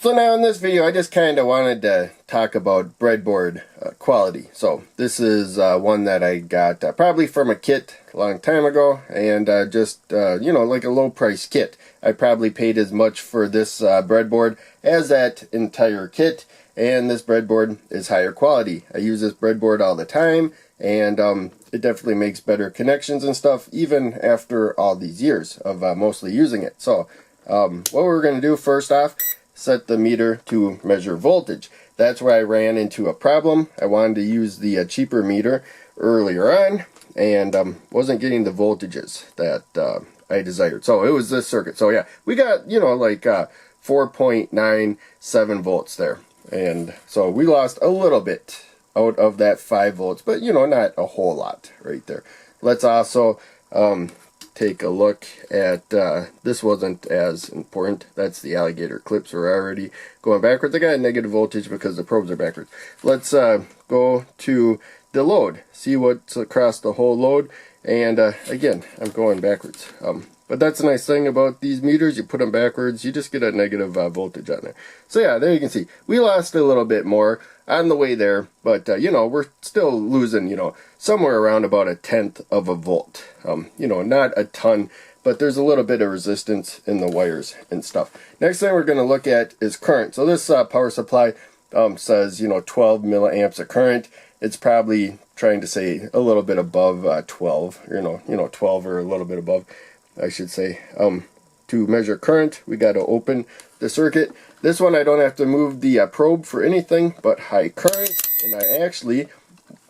So now in this video, I just kind of wanted to talk about breadboard quality. So this is one that I got probably from a kit a long time ago, and just, you know, like a low price kit. I probably paid as much for this breadboard as that entire kit, and this breadboard is higher quality. I use this breadboard all the time, and it definitely makes better connections and stuff, even after all these years of mostly using it. So what we're going to do first off, set the meter to measure voltage. That's where I ran into a problem. I wanted to use the cheaper meter earlier on, and wasn't getting the voltages that I desired. So it was this circuit. So yeah, we got, you know, like 4.97 volts there. And so we lost a little bit out of that 5 volts, but you know, not a whole lot right there. Let's also take a look at, this wasn't as important. That's the alligator clips are already going backwards. I got negative voltage because the probes are backwards. Let's go to the load, see what's across the whole load, and again, I'm going backwards. But that's the nice thing about these meters. You put them backwards, you just get a negative voltage on there. So yeah, there you can see we lost a little bit more on the way there, but you know, we're still losing, you know, somewhere around about 1/10 of a volt. You know, not a ton, but there's a little bit of resistance in the wires and stuff. Next thing we're going to look at is current. So this power supply says, you know, 12 milliamps of current. It's probably trying to say a little bit above 12, you know, 12 or a little bit above, I should say. To measure current, we got to open the circuit. This one I don't have to move the probe for anything but high current, and I actually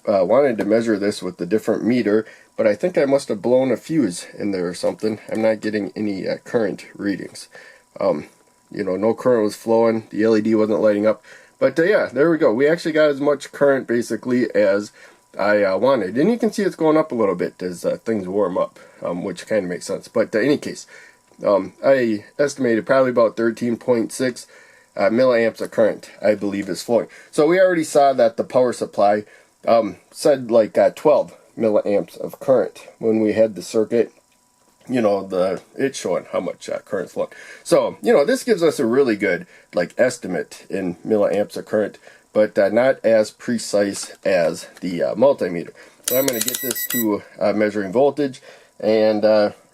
wanted to measure this with a different meter, but I think I must have blown a fuse in there or something. I'm not getting any current readings. You know, no current was flowing, the LED wasn't lighting up, but yeah, there we go. We actually got as much current basically as I wanted, and you can see it's going up a little bit as things warm up, which kind of makes sense. But in any case, I estimated probably about 13.6 milliamps of current, I believe, is flowing. So we already saw that the power supply said like 12 milliamps of current when we had the circuit. You know, it's showing how much current's flowing. So you know, this gives us a really good like estimate in milliamps of current, but not as precise as the multimeter. So I'm going to get this to measuring voltage, and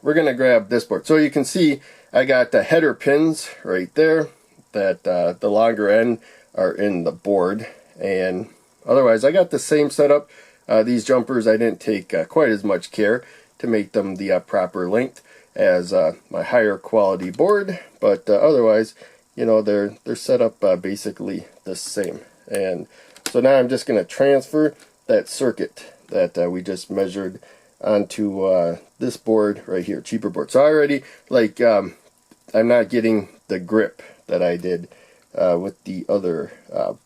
we're going to grab this board. So you can see I got the header pins right there that the longer end are in the board, and otherwise I got the same setup. These jumpers I didn't take quite as much care to make them the proper length as my higher quality board, but otherwise, you know, they're set up basically the same. And so now I'm just going to transfer that circuit that we just measured onto this board right here, cheaper board. So already, like, I'm not getting the grip that I did with the other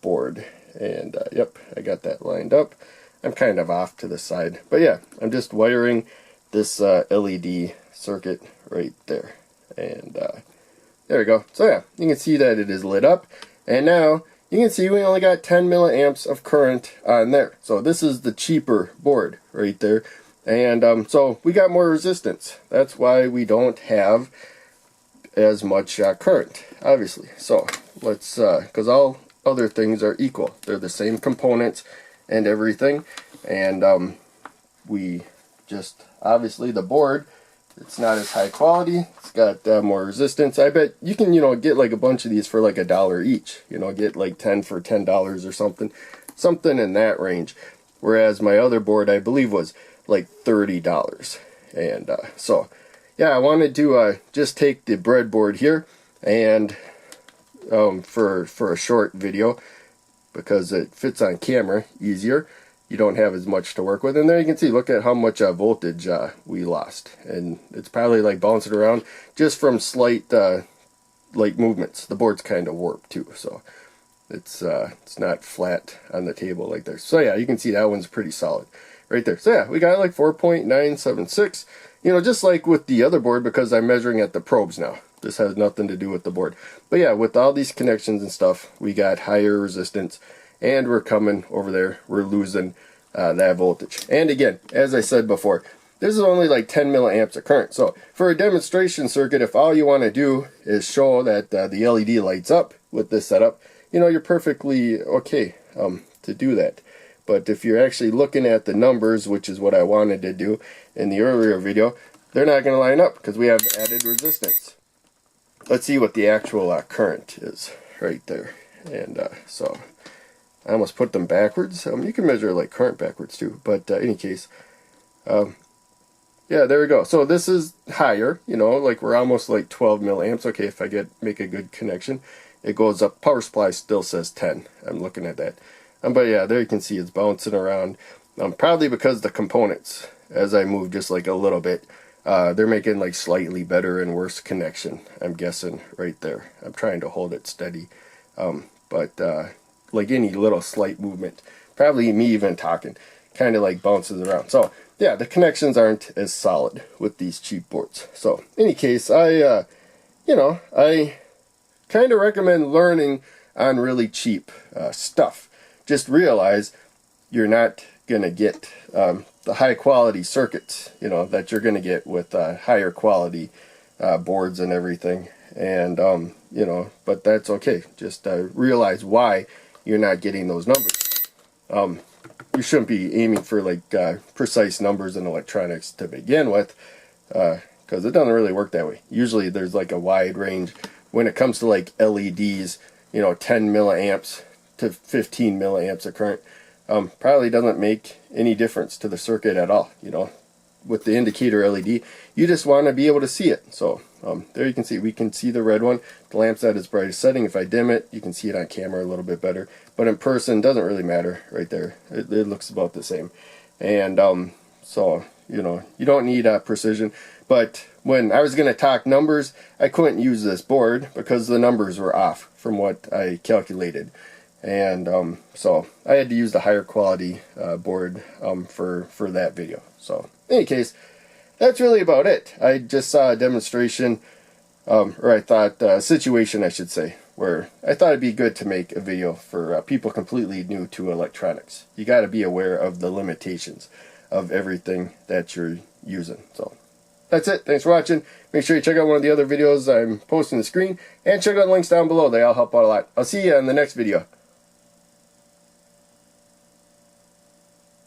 board. And yep, I got that lined up. I'm kind of off to the side, but yeah, I'm just wiring this LED circuit right there, and there we go. So yeah, you can see that it is lit up, and now you can see we only got 10 milliamps of current on there. So this is the cheaper board right there, and so we got more resistance. That's why we don't have as much current, obviously. So let's, because all other things are equal. They're the same components and everything, and we just, obviously the board, it's not as high quality. It's got more resistance. I bet you can, you know, get like a bunch of these for like $1 each. You know, get like 10 for $10 or something in that range. Whereas my other board, I believe, was like $30. And so, yeah, I wanted to just take the breadboard here and for a short video, because it fits on camera easier. You don't have as much to work with, and there you can see, look at how much voltage we lost, and it's probably like bouncing around just from slight like movements. The board's kind of warped too, so it's not flat on the table like this. So yeah, you can see that one's pretty solid right there. So yeah, we got like 4.976, you know, just like with the other board, because I'm measuring at the probes now. This has nothing to do with the board, but yeah, with all these connections and stuff, we got higher resistance, and we're coming over there, we're losing that voltage. And again, as I said before, this is only like 10 milliamps of current. So for a demonstration circuit, if all you want to do is show that the LED lights up, with this setup, you know, you're perfectly okay to do that. But if you're actually looking at the numbers, which is what I wanted to do in the earlier video, they're not going to line up because we have added resistance. Let's see what the actual current is right there. And so I almost put them backwards. You can measure like current backwards too, but in any case, yeah, there we go. So this is higher, you know, like we're almost like 12 milliamps. Okay, if I make a good connection, it goes up. Power supply still says 10. I'm looking at that. But yeah, there you can see it's bouncing around. Probably because the components, as I move just like a little bit, they're making like slightly better and worse connection, I'm guessing, right there. I'm trying to hold it steady. But like any little slight movement, probably me even talking, kind of like bounces around. So yeah, the connections aren't as solid with these cheap boards. So in any case, I kind of recommend learning on really cheap stuff. Just realize you're not going to get the high quality circuits, you know, that you're going to get with higher quality boards and everything. And, you know, but that's okay. Just realize why you're not getting those numbers. You shouldn't be aiming for like precise numbers in electronics to begin with, because it doesn't really work that way. Usually there's like a wide range when it comes to like LEDs, you know, 10 milliamps to 15 milliamps of current. Probably doesn't make any difference to the circuit at all. You know, with the indicator LED, you just want to be able to see it. So there you can see, we can see the red one. The lamp's at its brightest setting. If I dim it, you can see it on camera a little bit better. But in person, doesn't really matter right there. It looks about the same. And so, you know, you don't need precision. But when I was going to talk numbers, I couldn't use this board because the numbers were off from what I calculated. And so I had to use the higher quality board for that video. So in any case, that's really about it. I just saw a demonstration, or I thought a situation I should say, where I thought it'd be good to make a video for people completely new to electronics. You got to be aware of the limitations of everything that you're using. So that's it. Thanks for watching. Make sure you check out one of the other videos I'm posting on the screen, and check out the links down below. They all help out a lot. I'll see you in the next video.